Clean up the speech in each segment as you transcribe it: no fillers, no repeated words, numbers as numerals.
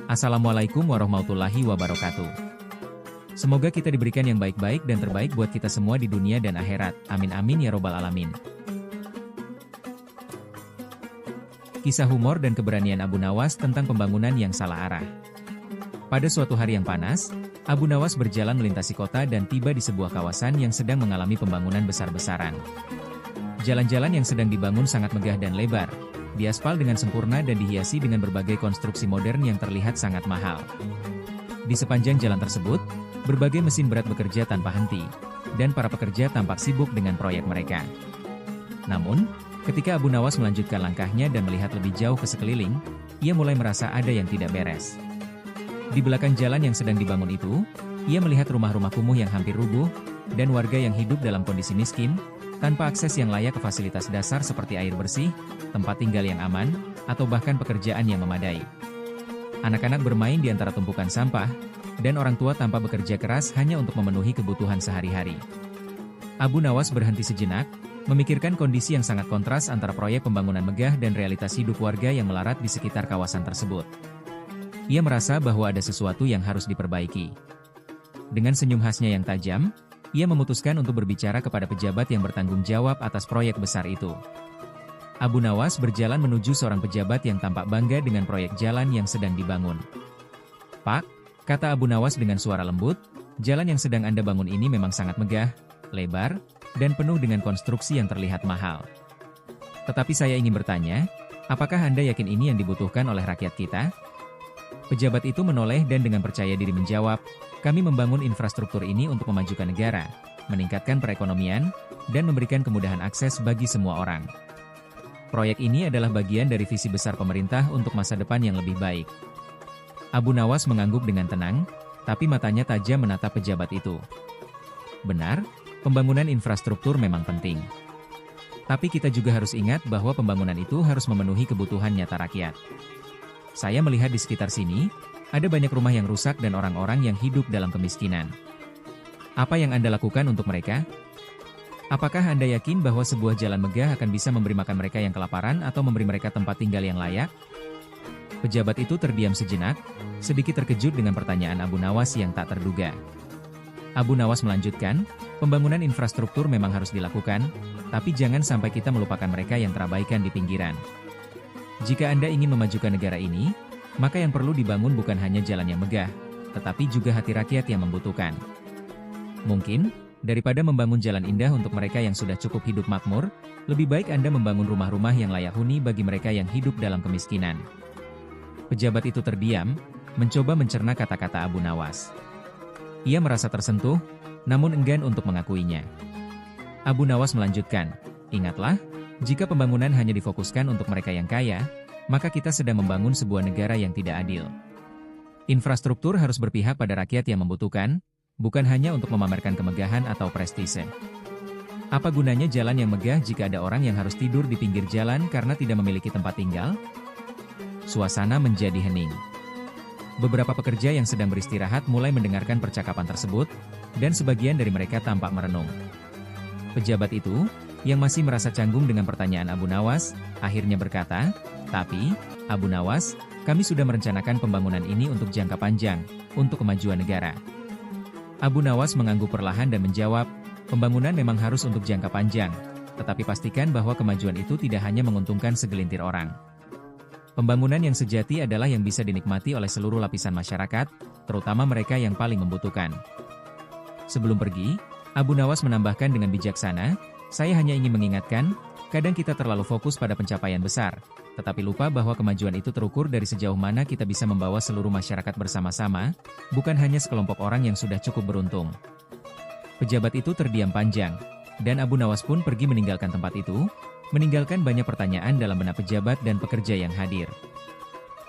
Assalamualaikum warahmatullahi wabarakatuh. Semoga kita diberikan yang baik-baik dan terbaik buat kita semua di dunia dan akhirat. Amin amin ya robbal alamin. Kisah humor dan keberanian Abu Nawas tentang pembangunan yang salah arah. Pada suatu hari yang panas, Abu Nawas berjalan melintasi kota dan tiba di sebuah kawasan yang sedang mengalami pembangunan besar-besaran. Jalan-jalan yang sedang dibangun sangat megah dan lebar, diaspal dengan sempurna dan dihiasi dengan berbagai konstruksi modern yang terlihat sangat mahal. Di sepanjang jalan tersebut, berbagai mesin berat bekerja tanpa henti, dan para pekerja tampak sibuk dengan proyek mereka. Namun, ketika Abu Nawas melanjutkan langkahnya dan melihat lebih jauh ke sekeliling, ia mulai merasa ada yang tidak beres. Di belakang jalan yang sedang dibangun itu, ia melihat rumah-rumah kumuh yang hampir rubuh, dan warga yang hidup dalam kondisi miskin, tanpa akses yang layak ke fasilitas dasar seperti air bersih, tempat tinggal yang aman, atau bahkan pekerjaan yang memadai. Anak-anak bermain di antara tumpukan sampah, dan orang tua tanpa bekerja keras hanya untuk memenuhi kebutuhan sehari-hari. Abu Nawas berhenti sejenak, memikirkan kondisi yang sangat kontras antara proyek pembangunan megah dan realitas hidup warga yang melarat di sekitar kawasan tersebut. Ia merasa bahwa ada sesuatu yang harus diperbaiki. Dengan senyum khasnya yang tajam, ia memutuskan untuk berbicara kepada pejabat yang bertanggung jawab atas proyek besar itu. Abu Nawas berjalan menuju seorang pejabat yang tampak bangga dengan proyek jalan yang sedang dibangun. "Pak," kata Abu Nawas dengan suara lembut, "jalan yang sedang Anda bangun ini memang sangat megah, lebar, dan penuh dengan konstruksi yang terlihat mahal. Tetapi saya ingin bertanya, apakah Anda yakin ini yang dibutuhkan oleh rakyat kita?" Pejabat itu menoleh dan dengan percaya diri menjawab, "Kami membangun infrastruktur ini untuk memajukan negara, meningkatkan perekonomian, dan memberikan kemudahan akses bagi semua orang. Proyek ini adalah bagian dari visi besar pemerintah untuk masa depan yang lebih baik." Abu Nawas mengangguk dengan tenang, tapi matanya tajam menatap pejabat itu. Benar, pembangunan infrastruktur memang penting. Tapi kita juga harus ingat bahwa pembangunan itu harus memenuhi kebutuhan nyata rakyat. Saya melihat di sekitar sini, ada banyak rumah yang rusak dan orang-orang yang hidup dalam kemiskinan. Apa yang Anda lakukan untuk mereka? Apakah Anda yakin bahwa sebuah jalan megah akan bisa memberi makan mereka yang kelaparan atau memberi mereka tempat tinggal yang layak? Pejabat itu terdiam sejenak, sedikit terkejut dengan pertanyaan Abu Nawas yang tak terduga. Abu Nawas melanjutkan, "Pembangunan infrastruktur memang harus dilakukan, tapi jangan sampai kita melupakan mereka yang terabaikan di pinggiran. Jika Anda ingin memajukan negara ini, maka yang perlu dibangun bukan hanya jalan yang megah, tetapi juga hati rakyat yang membutuhkan. Mungkin, daripada membangun jalan indah untuk mereka yang sudah cukup hidup makmur, lebih baik Anda membangun rumah-rumah yang layak huni bagi mereka yang hidup dalam kemiskinan." Pejabat itu terdiam, mencoba mencerna kata-kata Abu Nawas. Ia merasa tersentuh, namun enggan untuk mengakuinya. Abu Nawas melanjutkan, "Ingatlah, jika pembangunan hanya difokuskan untuk mereka yang kaya, maka kita sedang membangun sebuah negara yang tidak adil. Infrastruktur harus berpihak pada rakyat yang membutuhkan, bukan hanya untuk memamerkan kemegahan atau prestise. Apa gunanya jalan yang megah jika ada orang yang harus tidur di pinggir jalan karena tidak memiliki tempat tinggal?" Suasana menjadi hening. Beberapa pekerja yang sedang beristirahat mulai mendengarkan percakapan tersebut, dan sebagian dari mereka tampak merenung. Pejabat itu, yang masih merasa canggung dengan pertanyaan Abu Nawas, akhirnya berkata, "Tapi, Abu Nawas, kami sudah merencanakan pembangunan ini untuk jangka panjang, untuk kemajuan negara." Abu Nawas mengangguk perlahan dan menjawab, "Pembangunan memang harus untuk jangka panjang, tetapi pastikan bahwa kemajuan itu tidak hanya menguntungkan segelintir orang. Pembangunan yang sejati adalah yang bisa dinikmati oleh seluruh lapisan masyarakat, terutama mereka yang paling membutuhkan." Sebelum pergi, Abu Nawas menambahkan dengan bijaksana, "Saya hanya ingin mengingatkan, kadang kita terlalu fokus pada pencapaian besar, tetapi lupa bahwa kemajuan itu terukur dari sejauh mana kita bisa membawa seluruh masyarakat bersama-sama, bukan hanya sekelompok orang yang sudah cukup beruntung." Pejabat itu terdiam panjang, dan Abu Nawas pun pergi meninggalkan tempat itu, meninggalkan banyak pertanyaan dalam benak pejabat dan pekerja yang hadir.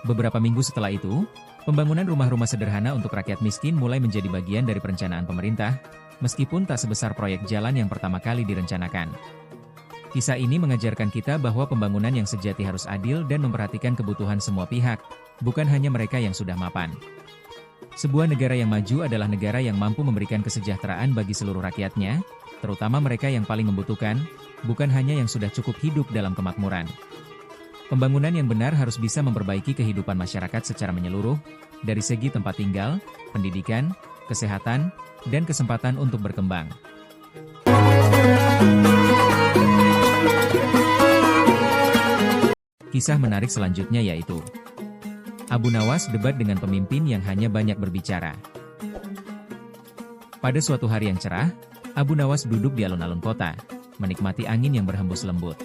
Beberapa minggu setelah itu, pembangunan rumah-rumah sederhana untuk rakyat miskin mulai menjadi bagian dari perencanaan pemerintah, meskipun tak sebesar proyek jalan yang pertama kali direncanakan. Kisah ini mengajarkan kita bahwa pembangunan yang sejati harus adil dan memperhatikan kebutuhan semua pihak, bukan hanya mereka yang sudah mapan. Sebuah negara yang maju adalah negara yang mampu memberikan kesejahteraan bagi seluruh rakyatnya, terutama mereka yang paling membutuhkan, bukan hanya yang sudah cukup hidup dalam kemakmuran. Pembangunan yang benar harus bisa memperbaiki kehidupan masyarakat secara menyeluruh, dari segi tempat tinggal, pendidikan, kesehatan, dan kesempatan untuk berkembang. Kisah menarik selanjutnya yaitu Abu Nawas debat dengan pemimpin yang hanya banyak berbicara. Pada suatu hari yang cerah, Abu Nawas duduk di alun-alun kota, menikmati angin yang berhembus lembut.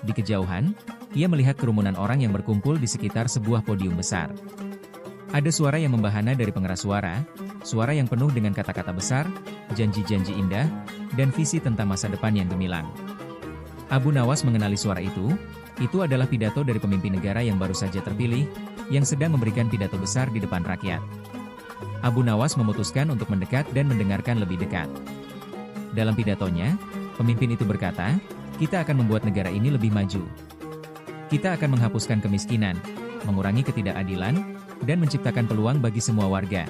Di kejauhan, ia melihat kerumunan orang yang berkumpul di sekitar sebuah podium besar. Ada suara yang membahana dari pengeras suara yang penuh dengan kata-kata besar, janji-janji indah, dan visi tentang masa depan yang gemilang. Abu Nawas mengenali suara itu adalah pidato dari pemimpin negara yang baru saja terpilih, yang sedang memberikan pidato besar di depan rakyat. Abu Nawas memutuskan untuk mendekat dan mendengarkan lebih dekat. Dalam pidatonya, pemimpin itu berkata, "Kita akan membuat negara ini lebih maju. Kita akan menghapuskan kemiskinan, mengurangi ketidakadilan, dan menciptakan peluang bagi semua warga.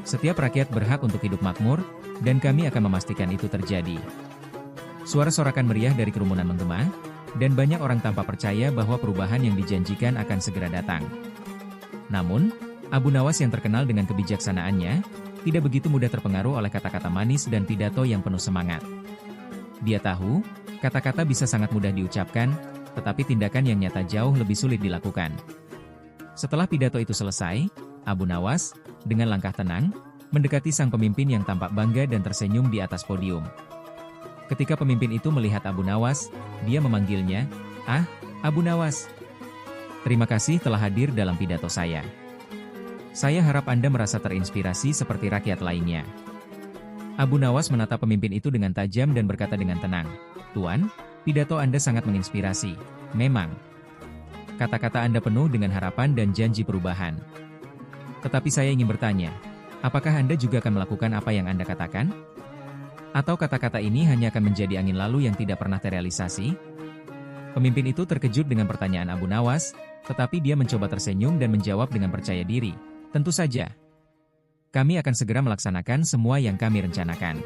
Setiap rakyat berhak untuk hidup makmur, dan kami akan memastikan itu terjadi." Suara sorakan meriah dari kerumunan menggema, dan banyak orang tanpa percaya bahwa perubahan yang dijanjikan akan segera datang. Namun, Abu Nawas yang terkenal dengan kebijaksanaannya, tidak begitu mudah terpengaruh oleh kata-kata manis dan pidato yang penuh semangat. Dia tahu, kata-kata bisa sangat mudah diucapkan, tetapi tindakan yang nyata jauh lebih sulit dilakukan. Setelah pidato itu selesai, Abu Nawas, dengan langkah tenang, mendekati sang pemimpin yang tampak bangga dan tersenyum di atas podium. Ketika pemimpin itu melihat Abu Nawas, dia memanggilnya, "Ah, Abu Nawas. Terima kasih telah hadir dalam pidato saya. Saya harap Anda merasa terinspirasi seperti rakyat lainnya." Abu Nawas menatap pemimpin itu dengan tajam dan berkata dengan tenang, "Tuan, pidato Anda sangat menginspirasi. Memang. Kata-kata Anda penuh dengan harapan dan janji perubahan. Tetapi saya ingin bertanya, apakah Anda juga akan melakukan apa yang Anda katakan? Atau kata-kata ini hanya akan menjadi angin lalu yang tidak pernah terrealisasi?" Pemimpin itu terkejut dengan pertanyaan Abu Nawas, tetapi dia mencoba tersenyum dan menjawab dengan percaya diri, "Tentu saja. Kami akan segera melaksanakan semua yang kami rencanakan.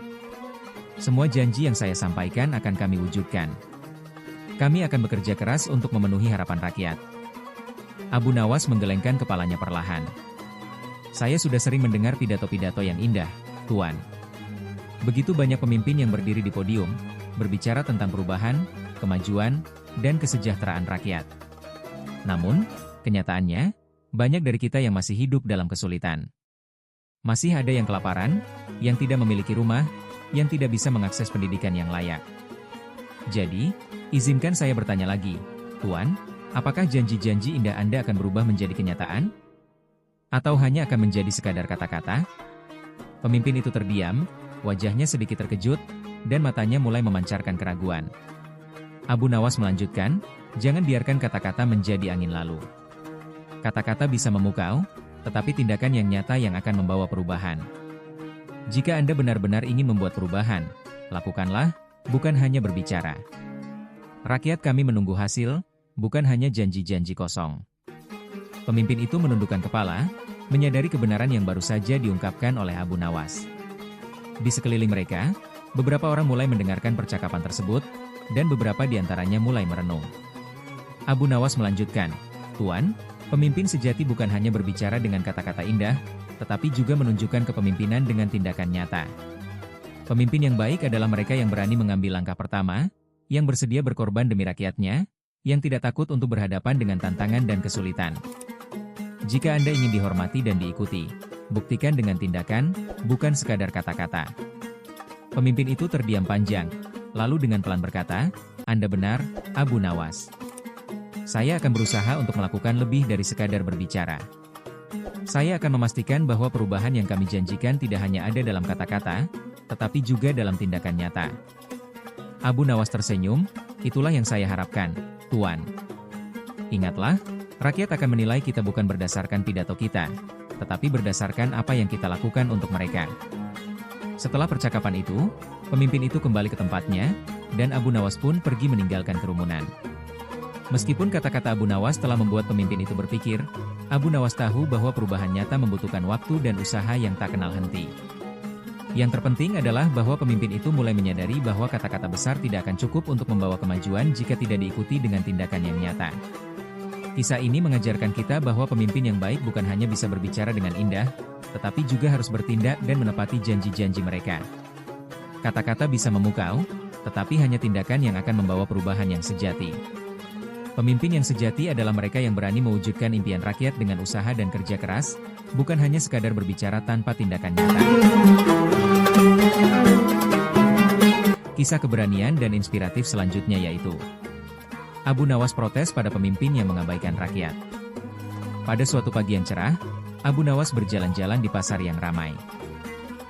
Semua janji yang saya sampaikan akan kami wujudkan. Kami akan bekerja keras untuk memenuhi harapan rakyat." Abu Nawas menggelengkan kepalanya perlahan. "Saya sudah sering mendengar pidato-pidato yang indah, Tuan. Begitu banyak pemimpin yang berdiri di podium, berbicara tentang perubahan, kemajuan, dan kesejahteraan rakyat. Namun, kenyataannya, banyak dari kita yang masih hidup dalam kesulitan. Masih ada yang kelaparan, yang tidak memiliki rumah, yang tidak bisa mengakses pendidikan yang layak. Jadi, izinkan saya bertanya lagi, Tuan, apakah janji-janji indah Anda akan berubah menjadi kenyataan? Atau hanya akan menjadi sekadar kata-kata?" Pemimpin itu terdiam, wajahnya sedikit terkejut, dan matanya mulai memancarkan keraguan. Abu Nawas melanjutkan, "Jangan biarkan kata-kata menjadi angin lalu. Kata-kata bisa memukau, tetapi tindakan yang nyata yang akan membawa perubahan. Jika Anda benar-benar ingin membuat perubahan, lakukanlah, bukan hanya berbicara. Rakyat kami menunggu hasil, bukan hanya janji-janji kosong." Pemimpin itu menundukkan kepala, menyadari kebenaran yang baru saja diungkapkan oleh Abu Nawas. Di sekeliling mereka, beberapa orang mulai mendengarkan percakapan tersebut, dan beberapa di antaranya mulai merenung. Abu Nawas melanjutkan, "Tuan, pemimpin sejati bukan hanya berbicara dengan kata-kata indah, tetapi juga menunjukkan kepemimpinan dengan tindakan nyata. Pemimpin yang baik adalah mereka yang berani mengambil langkah pertama, yang bersedia berkorban demi rakyatnya, yang tidak takut untuk berhadapan dengan tantangan dan kesulitan. Jika Anda ingin dihormati dan diikuti, buktikan dengan tindakan, bukan sekadar kata-kata." Pemimpin itu terdiam panjang, lalu dengan pelan berkata, "Anda benar, Abu Nawas. Saya akan berusaha untuk melakukan lebih dari sekadar berbicara. Saya akan memastikan bahwa perubahan yang kami janjikan tidak hanya ada dalam kata-kata, tetapi juga dalam tindakan nyata." Abu Nawas tersenyum, "Itulah yang saya harapkan, Tuan. Ingatlah, rakyat akan menilai kita bukan berdasarkan pidato kita, tetapi berdasarkan apa yang kita lakukan untuk mereka." Setelah percakapan itu, pemimpin itu kembali ke tempatnya, dan Abu Nawas pun pergi meninggalkan kerumunan. Meskipun kata-kata Abu Nawas telah membuat pemimpin itu berpikir, Abu Nawas tahu bahwa perubahan nyata membutuhkan waktu dan usaha yang tak kenal henti. Yang terpenting adalah bahwa pemimpin itu mulai menyadari bahwa kata-kata besar tidak akan cukup untuk membawa kemajuan jika tidak diikuti dengan tindakan yang nyata. Kisah ini mengajarkan kita bahwa pemimpin yang baik bukan hanya bisa berbicara dengan indah, tetapi juga harus bertindak dan menepati janji-janji mereka. Kata-kata bisa memukau, tetapi hanya tindakan yang akan membawa perubahan yang sejati. Pemimpin yang sejati adalah mereka yang berani mewujudkan impian rakyat dengan usaha dan kerja keras, bukan hanya sekadar berbicara tanpa tindakan nyata. Kisah keberanian dan inspiratif selanjutnya yaitu Abu Nawas protes pada pemimpin yang mengabaikan rakyat. Pada suatu pagi yang cerah, Abu Nawas berjalan-jalan di pasar yang ramai.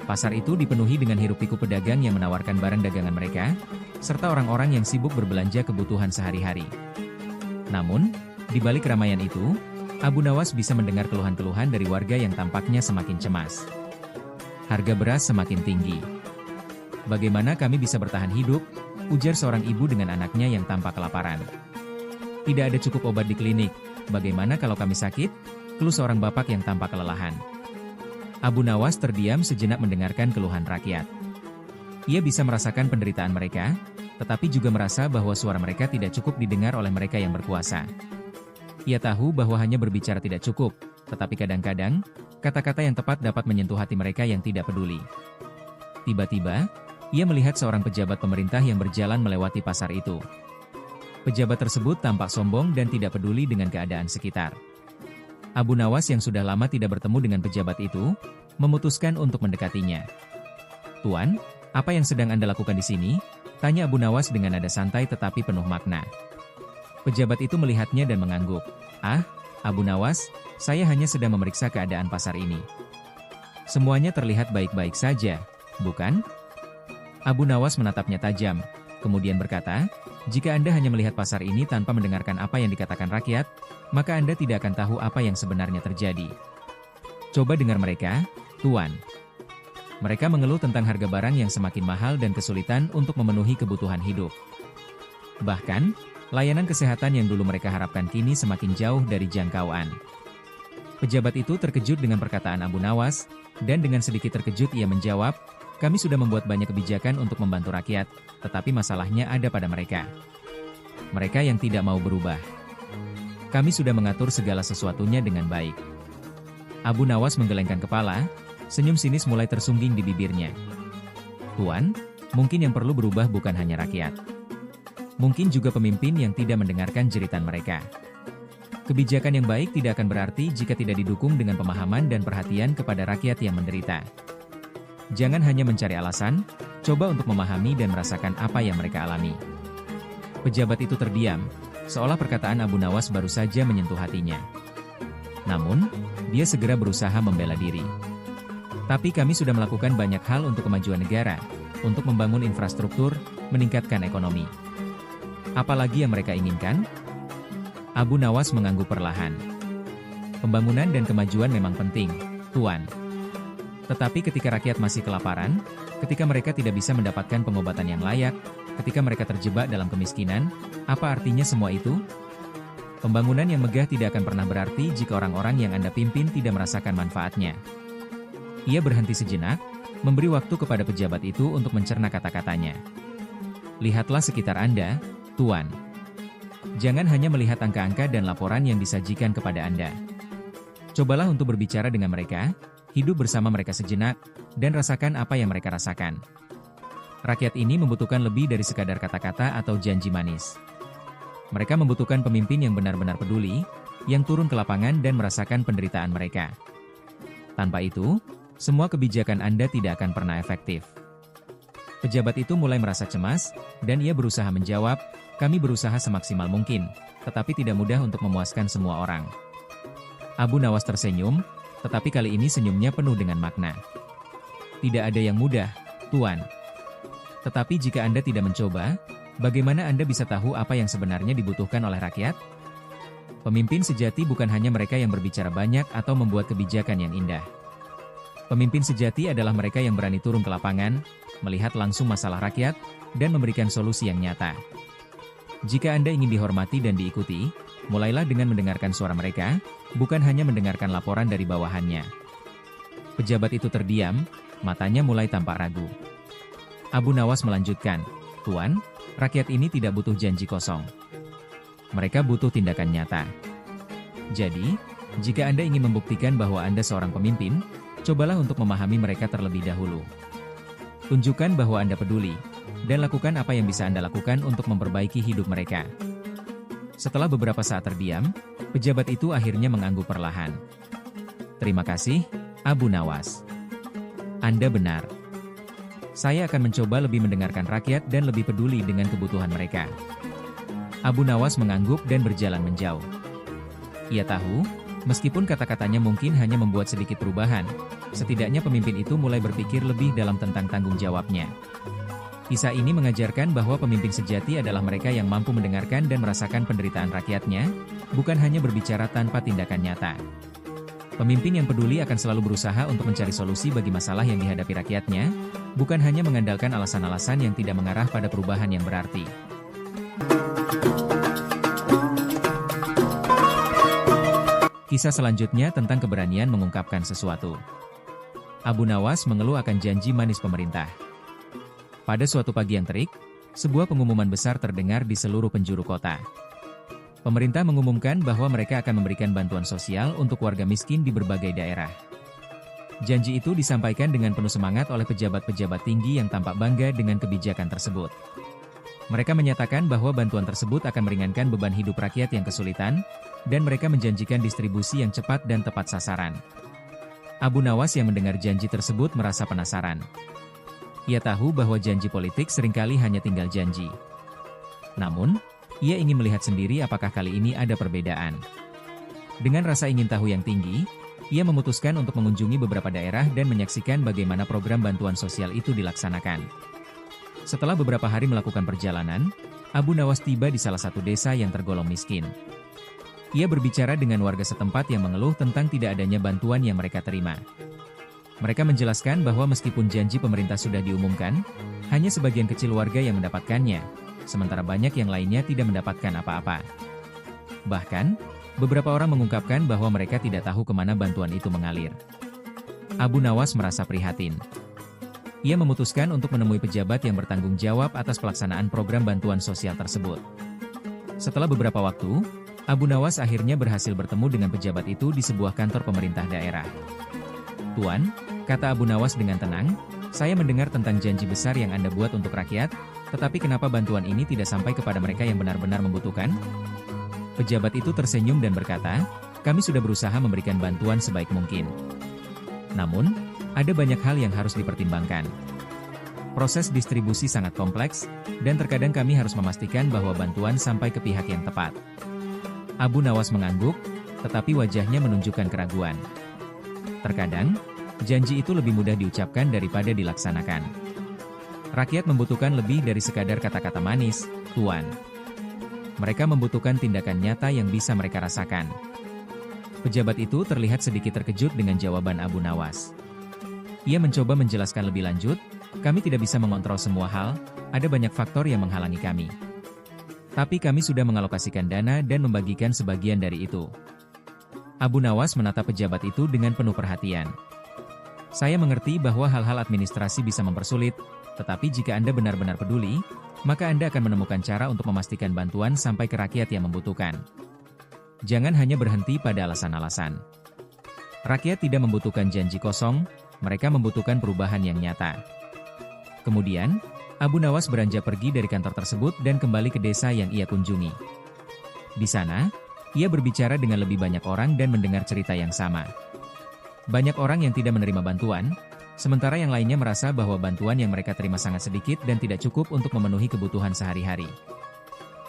Pasar itu dipenuhi dengan hiruk-pikuk pedagang yang menawarkan barang dagangan mereka, serta orang-orang yang sibuk berbelanja kebutuhan sehari-hari. Namun, di balik keramaian itu, Abu Nawas bisa mendengar keluhan-keluhan dari warga yang tampaknya semakin cemas. Harga beras semakin tinggi. Bagaimana kami bisa bertahan hidup? Ujar seorang ibu dengan anaknya yang tampak kelaparan. Tidak ada cukup obat di klinik. Bagaimana kalau kami sakit? Keluh seorang bapak yang tampak kelelahan. Abu Nawas terdiam sejenak mendengarkan keluhan rakyat. Ia bisa merasakan penderitaan mereka, tetapi juga merasa bahwa suara mereka tidak cukup didengar oleh mereka yang berkuasa. Ia tahu bahwa hanya berbicara tidak cukup, tetapi kadang-kadang, kata-kata yang tepat dapat menyentuh hati mereka yang tidak peduli. Tiba-tiba, ia melihat seorang pejabat pemerintah yang berjalan melewati pasar itu. Pejabat tersebut tampak sombong dan tidak peduli dengan keadaan sekitar. Abu Nawas yang sudah lama tidak bertemu dengan pejabat itu, memutuskan untuk mendekatinya. "Tuan, apa yang sedang Anda lakukan di sini?" tanya Abu Nawas dengan nada santai tetapi penuh makna. Pejabat itu melihatnya dan mengangguk. "Ah, Abu Nawas, saya hanya sedang memeriksa keadaan pasar ini." "Semuanya terlihat baik-baik saja, bukan?" Abu Nawas menatapnya tajam, kemudian berkata, "Jika Anda hanya melihat pasar ini tanpa mendengarkan apa yang dikatakan rakyat, maka Anda tidak akan tahu apa yang sebenarnya terjadi. Coba dengar mereka, Tuan." Mereka mengeluh tentang harga barang yang semakin mahal dan kesulitan untuk memenuhi kebutuhan hidup. Bahkan, layanan kesehatan yang dulu mereka harapkan kini semakin jauh dari jangkauan. Pejabat itu terkejut dengan perkataan Abu Nawas, dan dengan sedikit terkejut ia menjawab, "Kami sudah membuat banyak kebijakan untuk membantu rakyat, tetapi masalahnya ada pada mereka. Mereka yang tidak mau berubah. Kami sudah mengatur segala sesuatunya dengan baik." Abu Nawas menggelengkan kepala, senyum sinis mulai tersungging di bibirnya. "Tuan, mungkin yang perlu berubah bukan hanya rakyat. Mungkin juga pemimpin yang tidak mendengarkan jeritan mereka. Kebijakan yang baik tidak akan berarti jika tidak didukung dengan pemahaman dan perhatian kepada rakyat yang menderita. Jangan hanya mencari alasan, coba untuk memahami dan merasakan apa yang mereka alami." Pejabat itu terdiam, seolah perkataan Abu Nawas baru saja menyentuh hatinya. Namun, dia segera berusaha membela diri. "Tapi kami sudah melakukan banyak hal untuk kemajuan negara, untuk membangun infrastruktur, meningkatkan ekonomi. Apalagi yang mereka inginkan?" Abu Nawas mengangguk perlahan. "Pembangunan dan kemajuan memang penting, Tuan. Tetapi ketika rakyat masih kelaparan, ketika mereka tidak bisa mendapatkan pengobatan yang layak, ketika mereka terjebak dalam kemiskinan, apa artinya semua itu? Pembangunan yang megah tidak akan pernah berarti jika orang-orang yang Anda pimpin tidak merasakan manfaatnya." Ia berhenti sejenak, memberi waktu kepada pejabat itu untuk mencerna kata-katanya. "Lihatlah sekitar Anda, Tuan. Jangan hanya melihat angka-angka dan laporan yang disajikan kepada Anda. Cobalah untuk berbicara dengan mereka, hidup bersama mereka sejenak, dan rasakan apa yang mereka rasakan. Rakyat ini membutuhkan lebih dari sekadar kata-kata atau janji manis. Mereka membutuhkan pemimpin yang benar-benar peduli, yang turun ke lapangan dan merasakan penderitaan mereka. Tanpa itu, semua kebijakan Anda tidak akan pernah efektif." Pejabat itu mulai merasa cemas, dan ia berusaha menjawab, "Kami berusaha semaksimal mungkin, tetapi tidak mudah untuk memuaskan semua orang." Abu Nawas tersenyum, tetapi kali ini senyumnya penuh dengan makna. "Tidak ada yang mudah, Tuan. Tetapi jika Anda tidak mencoba, bagaimana Anda bisa tahu apa yang sebenarnya dibutuhkan oleh rakyat? Pemimpin sejati bukan hanya mereka yang berbicara banyak atau membuat kebijakan yang indah. Pemimpin sejati adalah mereka yang berani turun ke lapangan, melihat langsung masalah rakyat, dan memberikan solusi yang nyata. Jika Anda ingin dihormati dan diikuti, mulailah dengan mendengarkan suara mereka, bukan hanya mendengarkan laporan dari bawahannya." Pejabat itu terdiam, Matanya mulai tampak ragu. Abu Nawas melanjutkan, "Tuan, rakyat ini tidak butuh janji kosong. Mereka butuh tindakan nyata. Jadi, jika Anda ingin membuktikan bahwa Anda seorang pemimpin, cobalah untuk memahami mereka terlebih dahulu. Tunjukkan bahwa Anda peduli, dan lakukan apa yang bisa Anda lakukan untuk memperbaiki hidup mereka." Setelah beberapa saat terdiam, pejabat itu akhirnya mengangguk perlahan. "Terima kasih, Abu Nawas. Anda benar. Saya akan mencoba lebih mendengarkan rakyat dan lebih peduli dengan kebutuhan mereka." Abu Nawas mengangguk dan berjalan menjauh. Ia tahu, meskipun kata-katanya mungkin hanya membuat sedikit perubahan, setidaknya pemimpin itu mulai berpikir lebih dalam tentang tanggung jawabnya. Kisah ini mengajarkan bahwa pemimpin sejati adalah mereka yang mampu mendengarkan dan merasakan penderitaan rakyatnya, bukan hanya berbicara tanpa tindakan nyata. Pemimpin yang peduli akan selalu berusaha untuk mencari solusi bagi masalah yang dihadapi rakyatnya, bukan hanya mengandalkan alasan-alasan yang tidak mengarah pada perubahan yang berarti. Kisah selanjutnya tentang keberanian mengungkapkan sesuatu. Abu Nawas mengeluh akan janji manis pemerintah. Pada suatu pagi yang terik, sebuah pengumuman besar terdengar di seluruh penjuru kota. Pemerintah mengumumkan bahwa mereka akan memberikan bantuan sosial untuk warga miskin di berbagai daerah. Janji itu disampaikan dengan penuh semangat oleh pejabat-pejabat tinggi yang tampak bangga dengan kebijakan tersebut. Mereka menyatakan bahwa bantuan tersebut akan meringankan beban hidup rakyat yang kesulitan, dan mereka menjanjikan distribusi yang cepat dan tepat sasaran. Abu Nawas yang mendengar janji tersebut merasa penasaran. Ia tahu bahwa janji politik seringkali hanya tinggal janji. Namun, ia ingin melihat sendiri apakah kali ini ada perbedaan. Dengan rasa ingin tahu yang tinggi, ia memutuskan untuk mengunjungi beberapa daerah dan menyaksikan bagaimana program bantuan sosial itu dilaksanakan. Setelah beberapa hari melakukan perjalanan, Abu Nawas tiba di salah satu desa yang tergolong miskin. Ia berbicara dengan warga setempat yang mengeluh tentang tidak adanya bantuan yang mereka terima. Mereka menjelaskan bahwa meskipun janji pemerintah sudah diumumkan, hanya sebagian kecil warga yang mendapatkannya, sementara banyak yang lainnya tidak mendapatkan apa-apa. Bahkan, beberapa orang mengungkapkan bahwa mereka tidak tahu kemana bantuan itu mengalir. Abu Nawas merasa prihatin. Ia memutuskan untuk menemui pejabat yang bertanggung jawab atas pelaksanaan program bantuan sosial tersebut. Setelah beberapa waktu, Abu Nawas akhirnya berhasil bertemu dengan pejabat itu di sebuah kantor pemerintah daerah. "Tuan," kata Abu Nawas dengan tenang, "saya mendengar tentang janji besar yang Anda buat untuk rakyat, tetapi kenapa bantuan ini tidak sampai kepada mereka yang benar-benar membutuhkan?" Pejabat itu tersenyum dan berkata, "Kami sudah berusaha memberikan bantuan sebaik mungkin. Namun, ada banyak hal yang harus dipertimbangkan. Proses distribusi sangat kompleks, dan terkadang kami harus memastikan bahwa bantuan sampai ke pihak yang tepat." Abu Nawas mengangguk, tetapi wajahnya menunjukkan keraguan. Terkadang, janji itu lebih mudah diucapkan daripada dilaksanakan. Rakyat membutuhkan lebih dari sekadar kata-kata manis, Tuan. Mereka membutuhkan tindakan nyata yang bisa mereka rasakan. Pejabat itu terlihat sedikit terkejut dengan jawaban Abu Nawas. Ia mencoba menjelaskan lebih lanjut, "Kami tidak bisa mengontrol semua hal, ada banyak faktor yang menghalangi kami. Tapi kami sudah mengalokasikan dana dan membagikan sebagian dari itu." Abu Nawas menatap pejabat itu dengan penuh perhatian. "Saya mengerti bahwa hal-hal administrasi bisa mempersulit, tetapi jika Anda benar-benar peduli, maka Anda akan menemukan cara untuk memastikan bantuan sampai ke rakyat yang membutuhkan. Jangan hanya berhenti pada alasan-alasan. Rakyat tidak membutuhkan janji kosong, mereka membutuhkan perubahan yang nyata." Kemudian, Abu Nawas beranjak pergi dari kantor tersebut dan kembali ke desa yang ia kunjungi. Di sana, ia berbicara dengan lebih banyak orang dan mendengar cerita yang sama. Banyak orang yang tidak menerima bantuan, sementara yang lainnya merasa bahwa bantuan yang mereka terima sangat sedikit dan tidak cukup untuk memenuhi kebutuhan sehari-hari.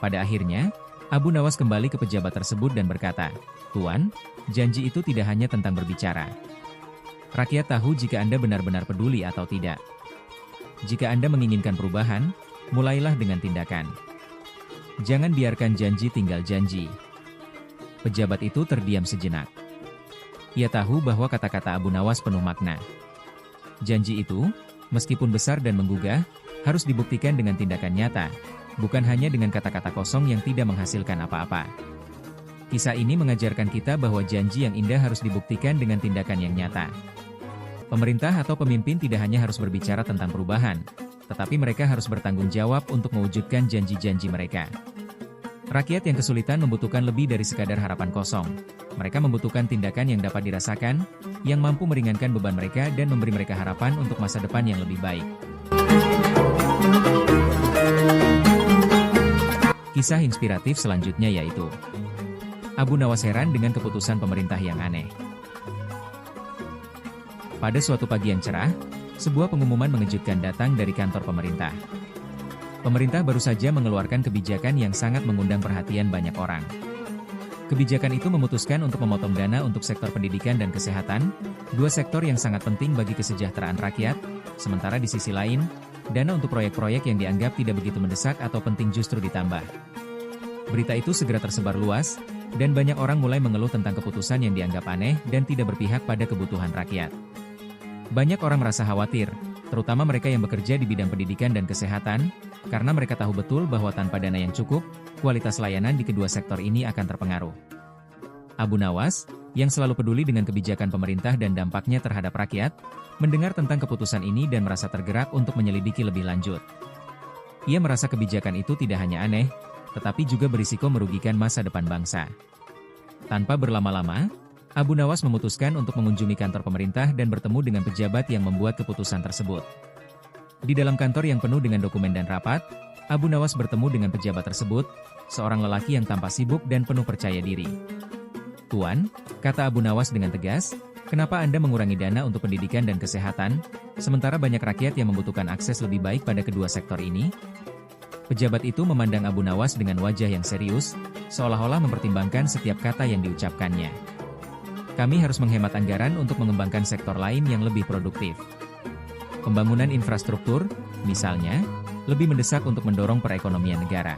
Pada akhirnya, Abu Nawas kembali ke pejabat tersebut dan berkata, "Tuan, janji itu tidak hanya tentang berbicara. Rakyat tahu jika Anda benar-benar peduli atau tidak. Jika Anda menginginkan perubahan, mulailah dengan tindakan. Jangan biarkan janji tinggal janji." Pejabat itu terdiam sejenak. Ia tahu bahwa kata-kata Abu Nawas penuh makna. Janji itu, meskipun besar dan menggugah, harus dibuktikan dengan tindakan nyata, bukan hanya dengan kata-kata kosong yang tidak menghasilkan apa-apa. Kisah ini mengajarkan kita bahwa janji yang indah harus dibuktikan dengan tindakan yang nyata. Pemerintah atau pemimpin tidak hanya harus berbicara tentang perubahan, tetapi mereka harus bertanggung jawab untuk mewujudkan janji-janji mereka. Rakyat yang kesulitan membutuhkan lebih dari sekadar harapan kosong. Mereka membutuhkan tindakan yang dapat dirasakan, yang mampu meringankan beban mereka dan memberi mereka harapan untuk masa depan yang lebih baik. Kisah inspiratif selanjutnya yaitu Abu Nawas heran dengan keputusan pemerintah yang aneh. Pada suatu pagi yang cerah, sebuah pengumuman mengejutkan datang dari kantor pemerintah. Pemerintah baru saja mengeluarkan kebijakan yang sangat mengundang perhatian banyak orang. Kebijakan itu memutuskan untuk memotong dana untuk sektor pendidikan dan kesehatan, dua sektor yang sangat penting bagi kesejahteraan rakyat, sementara di sisi lain, dana untuk proyek-proyek yang dianggap tidak begitu mendesak atau penting justru ditambah. Berita itu segera tersebar luas, dan banyak orang mulai mengeluh tentang keputusan yang dianggap aneh dan tidak berpihak pada kebutuhan rakyat. Banyak orang merasa khawatir, terutama mereka yang bekerja di bidang pendidikan dan kesehatan, karena mereka tahu betul bahwa tanpa dana yang cukup, kualitas layanan di kedua sektor ini akan terpengaruh. Abu Nawas, yang selalu peduli dengan kebijakan pemerintah dan dampaknya terhadap rakyat, mendengar tentang keputusan ini dan merasa tergerak untuk menyelidiki lebih lanjut. Ia merasa kebijakan itu tidak hanya aneh, tetapi juga berisiko merugikan masa depan bangsa. Tanpa berlama-lama, Abu Nawas memutuskan untuk mengunjungi kantor pemerintah dan bertemu dengan pejabat yang membuat keputusan tersebut. Di dalam kantor yang penuh dengan dokumen dan rapat, Abu Nawas bertemu dengan pejabat tersebut, seorang lelaki yang tampak sibuk dan penuh percaya diri. "Tuan," kata Abu Nawas dengan tegas, "kenapa Anda mengurangi dana untuk pendidikan dan kesehatan, sementara banyak rakyat yang membutuhkan akses lebih baik pada kedua sektor ini?" Pejabat itu memandang Abu Nawas dengan wajah yang serius, seolah-olah mempertimbangkan setiap kata yang diucapkannya. "Kami harus menghemat anggaran untuk mengembangkan sektor lain yang lebih produktif. Pembangunan infrastruktur, misalnya, lebih mendesak untuk mendorong perekonomian negara.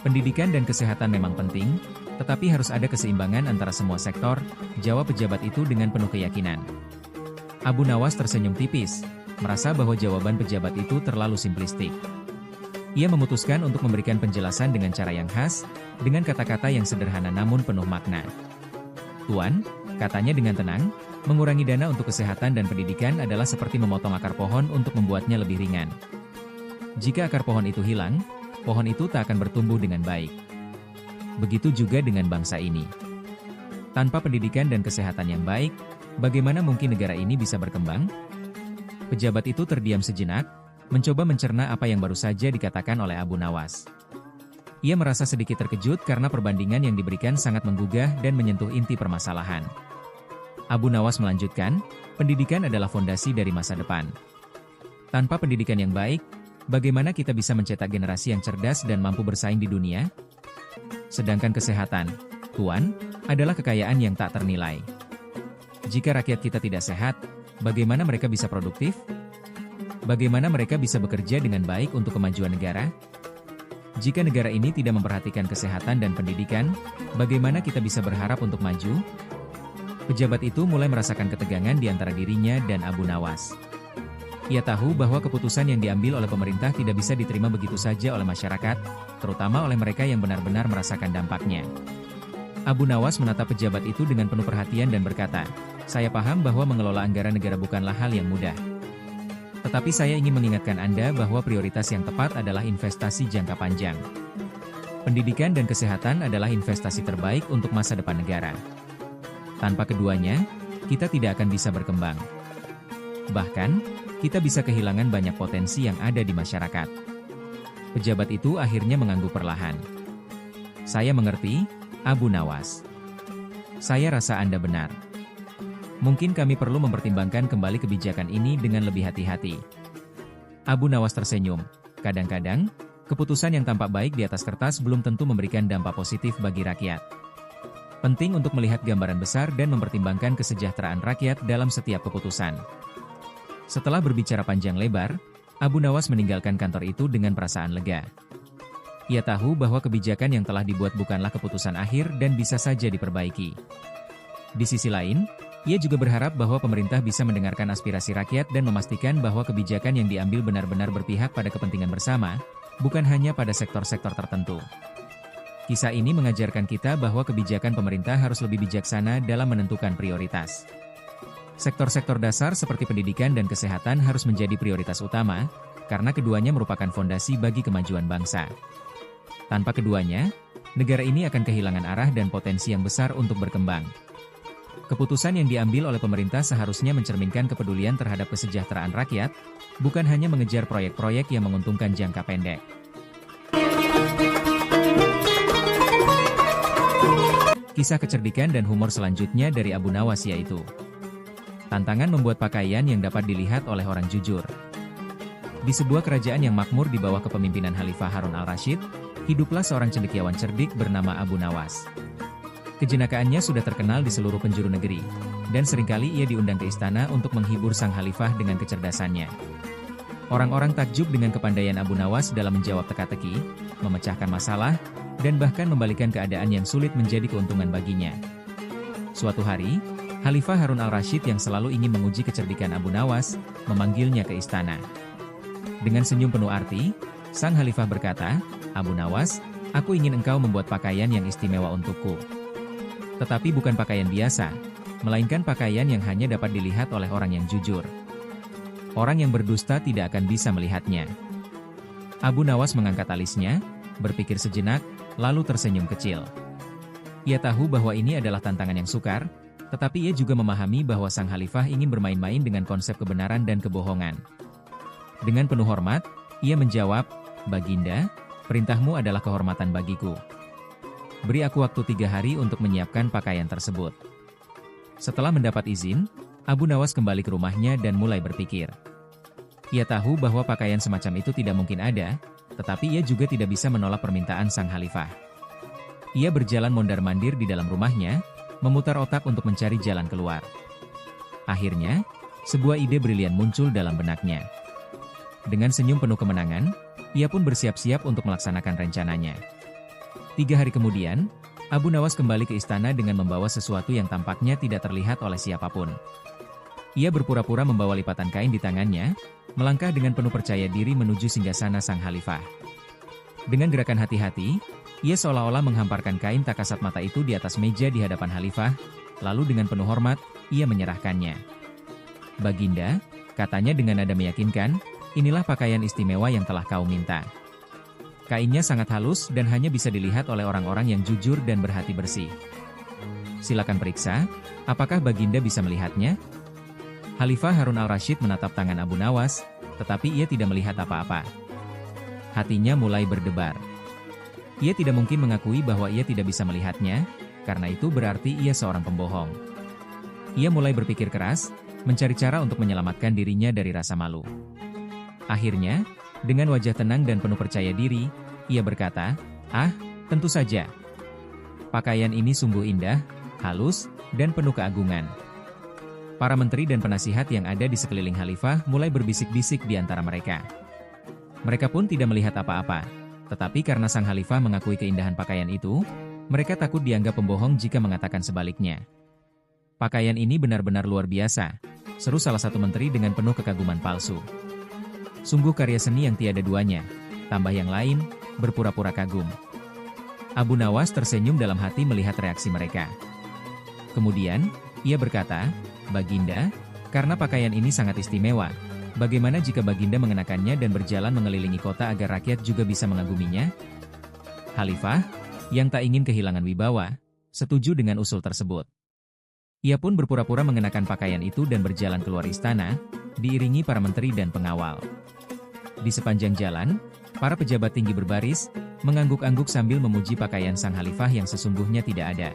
Pendidikan dan kesehatan memang penting, tetapi harus ada keseimbangan antara semua sektor," jawab pejabat itu dengan penuh keyakinan. Abu Nawas tersenyum tipis, merasa bahwa jawaban pejabat itu terlalu simplistik. Ia memutuskan untuk memberikan penjelasan dengan cara yang khas, dengan kata-kata yang sederhana namun penuh makna. "Tuan," katanya dengan tenang, "mengurangi dana untuk kesehatan dan pendidikan adalah seperti memotong akar pohon untuk membuatnya lebih ringan. Jika akar pohon itu hilang, pohon itu tak akan bertumbuh dengan baik. Begitu juga dengan bangsa ini. Tanpa pendidikan dan kesehatan yang baik, bagaimana mungkin negara ini bisa berkembang?" Pejabat itu terdiam sejenak, mencoba mencerna apa yang baru saja dikatakan oleh Abu Nawas. Ia merasa sedikit terkejut karena perbandingan yang diberikan sangat menggugah dan menyentuh inti permasalahan. Abu Nawas melanjutkan, "Pendidikan adalah fondasi dari masa depan. Tanpa pendidikan yang baik, bagaimana kita bisa mencetak generasi yang cerdas dan mampu bersaing di dunia? Sedangkan kesehatan, Tuan, adalah kekayaan yang tak ternilai. Jika rakyat kita tidak sehat, bagaimana mereka bisa produktif? Bagaimana mereka bisa bekerja dengan baik untuk kemajuan negara? Jika negara ini tidak memperhatikan kesehatan dan pendidikan, bagaimana kita bisa berharap untuk maju?" Pejabat itu mulai merasakan ketegangan di antara dirinya dan Abu Nawas. Ia tahu bahwa keputusan yang diambil oleh pemerintah tidak bisa diterima begitu saja oleh masyarakat, terutama oleh mereka yang benar-benar merasakan dampaknya. Abu Nawas menatap pejabat itu dengan penuh perhatian dan berkata, "Saya paham bahwa mengelola anggaran negara bukanlah hal yang mudah. Tetapi saya ingin mengingatkan Anda bahwa prioritas yang tepat adalah investasi jangka panjang. Pendidikan dan kesehatan adalah investasi terbaik untuk masa depan negara. Tanpa keduanya, kita tidak akan bisa berkembang. Bahkan, kita bisa kehilangan banyak potensi yang ada di masyarakat." Pejabat itu akhirnya mengangguk perlahan. "Saya mengerti, Abu Nawas. Saya rasa Anda benar. Mungkin kami perlu mempertimbangkan kembali kebijakan ini dengan lebih hati-hati." Abu Nawas tersenyum. Kadang-kadang, keputusan yang tampak baik di atas kertas belum tentu memberikan dampak positif bagi rakyat. Penting untuk melihat gambaran besar dan mempertimbangkan kesejahteraan rakyat dalam setiap keputusan. Setelah berbicara panjang lebar, Abu Nawas meninggalkan kantor itu dengan perasaan lega. Ia tahu bahwa kebijakan yang telah dibuat bukanlah keputusan akhir dan bisa saja diperbaiki. Di sisi lain, ia juga berharap bahwa pemerintah bisa mendengarkan aspirasi rakyat dan memastikan bahwa kebijakan yang diambil benar-benar berpihak pada kepentingan bersama, bukan hanya pada sektor-sektor tertentu. Kisah ini mengajarkan kita bahwa kebijakan pemerintah harus lebih bijaksana dalam menentukan prioritas. Sektor-sektor dasar seperti pendidikan dan kesehatan harus menjadi prioritas utama, karena keduanya merupakan fondasi bagi kemajuan bangsa. Tanpa keduanya, negara ini akan kehilangan arah dan potensi yang besar untuk berkembang. Keputusan yang diambil oleh pemerintah seharusnya mencerminkan kepedulian terhadap kesejahteraan rakyat, bukan hanya mengejar proyek-proyek yang menguntungkan jangka pendek. Kisah kecerdikan dan humor selanjutnya dari Abu Nawas yaitu tantangan membuat pakaian yang dapat dilihat oleh orang jujur. Di sebuah kerajaan yang makmur di bawah kepemimpinan Khalifah Harun al-Rasyid, hiduplah seorang cendekiawan cerdik bernama Abu Nawas. Kejenakaannya sudah terkenal di seluruh penjuru negeri, dan seringkali ia diundang ke istana untuk menghibur sang khalifah dengan kecerdasannya. Orang-orang takjub dengan kepandaian Abu Nawas dalam menjawab teka-teki, memecahkan masalah, dan bahkan membalikan keadaan yang sulit menjadi keuntungan baginya. Suatu hari, Khalifah Harun al-Rasyid yang selalu ingin menguji kecerdikan Abu Nawas, memanggilnya ke istana. Dengan senyum penuh arti, sang khalifah berkata, "Abu Nawas, aku ingin engkau membuat pakaian yang istimewa untukku. Tetapi bukan pakaian biasa, melainkan pakaian yang hanya dapat dilihat oleh orang yang jujur. Orang yang berdusta tidak akan bisa melihatnya." Abu Nawas mengangkat alisnya, berpikir sejenak, lalu tersenyum kecil. Ia tahu bahwa ini adalah tantangan yang sukar, tetapi ia juga memahami bahwa sang khalifah ingin bermain-main dengan konsep kebenaran dan kebohongan. Dengan penuh hormat, ia menjawab, "Baginda, perintahmu adalah kehormatan bagiku. Beri aku waktu 3 hari untuk menyiapkan pakaian tersebut." Setelah mendapat izin, Abu Nawas kembali ke rumahnya dan mulai berpikir. Ia tahu bahwa pakaian semacam itu tidak mungkin ada, tetapi ia juga tidak bisa menolak permintaan sang khalifah. Ia berjalan mondar-mandir di dalam rumahnya, memutar otak untuk mencari jalan keluar. Akhirnya, sebuah ide brilian muncul dalam benaknya. Dengan senyum penuh kemenangan, ia pun bersiap-siap untuk melaksanakan rencananya. 3 hari kemudian, Abu Nawas kembali ke istana dengan membawa sesuatu yang tampaknya tidak terlihat oleh siapapun. Ia berpura-pura membawa lipatan kain di tangannya, melangkah dengan penuh percaya diri menuju singgasana sang khalifah. Dengan gerakan hati-hati, ia seolah-olah menghamparkan kain tak kasat mata itu di atas meja di hadapan khalifah, lalu dengan penuh hormat, ia menyerahkannya. "Baginda," katanya dengan nada meyakinkan, "inilah pakaian istimewa yang telah kau minta. Kainnya sangat halus dan hanya bisa dilihat oleh orang-orang yang jujur dan berhati bersih. Silakan periksa, apakah Baginda bisa melihatnya?" Khalifah Harun al-Rasyid menatap tangan Abu Nawas, tetapi ia tidak melihat apa-apa. Hatinya mulai berdebar. Ia tidak mungkin mengakui bahwa ia tidak bisa melihatnya, karena itu berarti ia seorang pembohong. Ia mulai berpikir keras, mencari cara untuk menyelamatkan dirinya dari rasa malu. Akhirnya, dengan wajah tenang dan penuh percaya diri, ia berkata, "Ah, tentu saja. Pakaian ini sungguh indah, halus, dan penuh keagungan." Para menteri dan penasihat yang ada di sekeliling khalifah mulai berbisik-bisik di antara mereka. Mereka pun tidak melihat apa-apa. Tetapi karena sang khalifah mengakui keindahan pakaian itu, mereka takut dianggap pembohong jika mengatakan sebaliknya. "Pakaian ini benar-benar luar biasa," seru salah satu menteri dengan penuh kekaguman palsu. "Sungguh karya seni yang tiada duanya," tambah yang lain, berpura-pura kagum. Abu Nawas tersenyum dalam hati melihat reaksi mereka. Kemudian, ia berkata, "Baginda, karena pakaian ini sangat istimewa, bagaimana jika Baginda mengenakannya dan berjalan mengelilingi kota agar rakyat juga bisa mengaguminya?" Khalifah, yang tak ingin kehilangan wibawa, setuju dengan usul tersebut. Ia pun berpura-pura mengenakan pakaian itu dan berjalan keluar istana, diiringi para menteri dan pengawal. Di sepanjang jalan, para pejabat tinggi berbaris, mengangguk-angguk sambil memuji pakaian sang khalifah yang sesungguhnya tidak ada.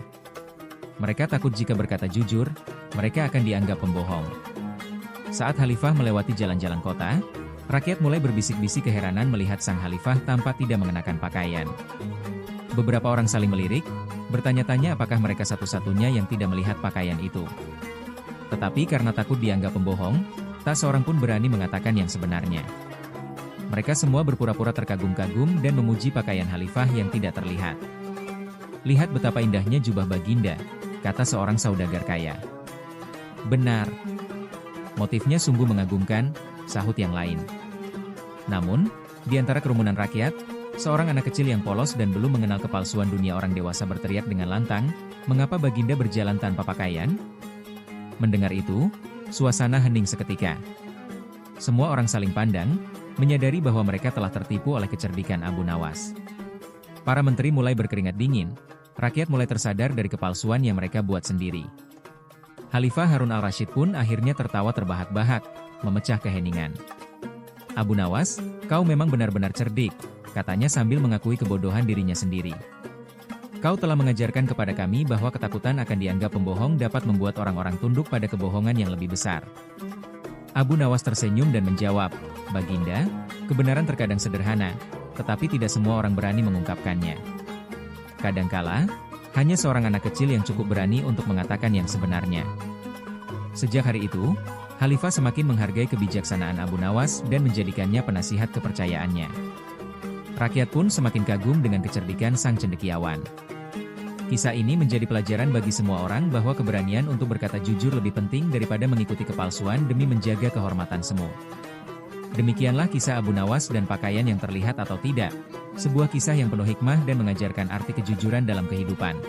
Mereka takut jika berkata jujur, mereka akan dianggap pembohong. Saat khalifah melewati jalan-jalan kota, rakyat mulai berbisik-bisik keheranan melihat sang khalifah tanpa tidak mengenakan pakaian. Beberapa orang saling melirik, bertanya-tanya apakah mereka satu-satunya yang tidak melihat pakaian itu. Tetapi karena takut dianggap pembohong, tak seorang pun berani mengatakan yang sebenarnya. Mereka semua berpura-pura terkagum-kagum dan memuji pakaian khalifah yang tidak terlihat. "Lihat betapa indahnya jubah Baginda," kata seorang saudagar kaya. "Benar. Motifnya sungguh mengagumkan," sahut yang lain. Namun, di antara kerumunan rakyat, seorang anak kecil yang polos dan belum mengenal kepalsuan dunia orang dewasa berteriak dengan lantang, "Mengapa Baginda berjalan tanpa pakaian?" Mendengar itu, Suasana hening seketika. Semua orang saling pandang, menyadari bahwa mereka telah tertipu oleh kecerdikan Abu Nawas. Para menteri mulai berkeringat dingin, rakyat mulai tersadar dari kepalsuan yang mereka buat sendiri. Khalifah Harun al-Rashid pun akhirnya tertawa terbahak-bahak, memecah keheningan. "Abu Nawas, kau memang benar-benar cerdik," katanya sambil mengakui kebodohan dirinya sendiri. "Kau telah mengajarkan kepada kami bahwa ketakutan akan dianggap pembohong dapat membuat orang-orang tunduk pada kebohongan yang lebih besar." Abu Nawas tersenyum dan menjawab, "Baginda, kebenaran terkadang sederhana, tetapi tidak semua orang berani mengungkapkannya. Kadangkala, hanya seorang anak kecil yang cukup berani untuk mengatakan yang sebenarnya." Sejak hari itu, Khalifah semakin menghargai kebijaksanaan Abu Nawas dan menjadikannya penasihat kepercayaannya. Rakyat pun semakin kagum dengan kecerdikan sang cendekiawan. Kisah ini menjadi pelajaran bagi semua orang bahwa keberanian untuk berkata jujur lebih penting daripada mengikuti kepalsuan demi menjaga kehormatan semu. Demikianlah kisah Abu Nawas dan pakaian yang terlihat atau tidak. Sebuah kisah yang penuh hikmah dan mengajarkan arti kejujuran dalam kehidupan.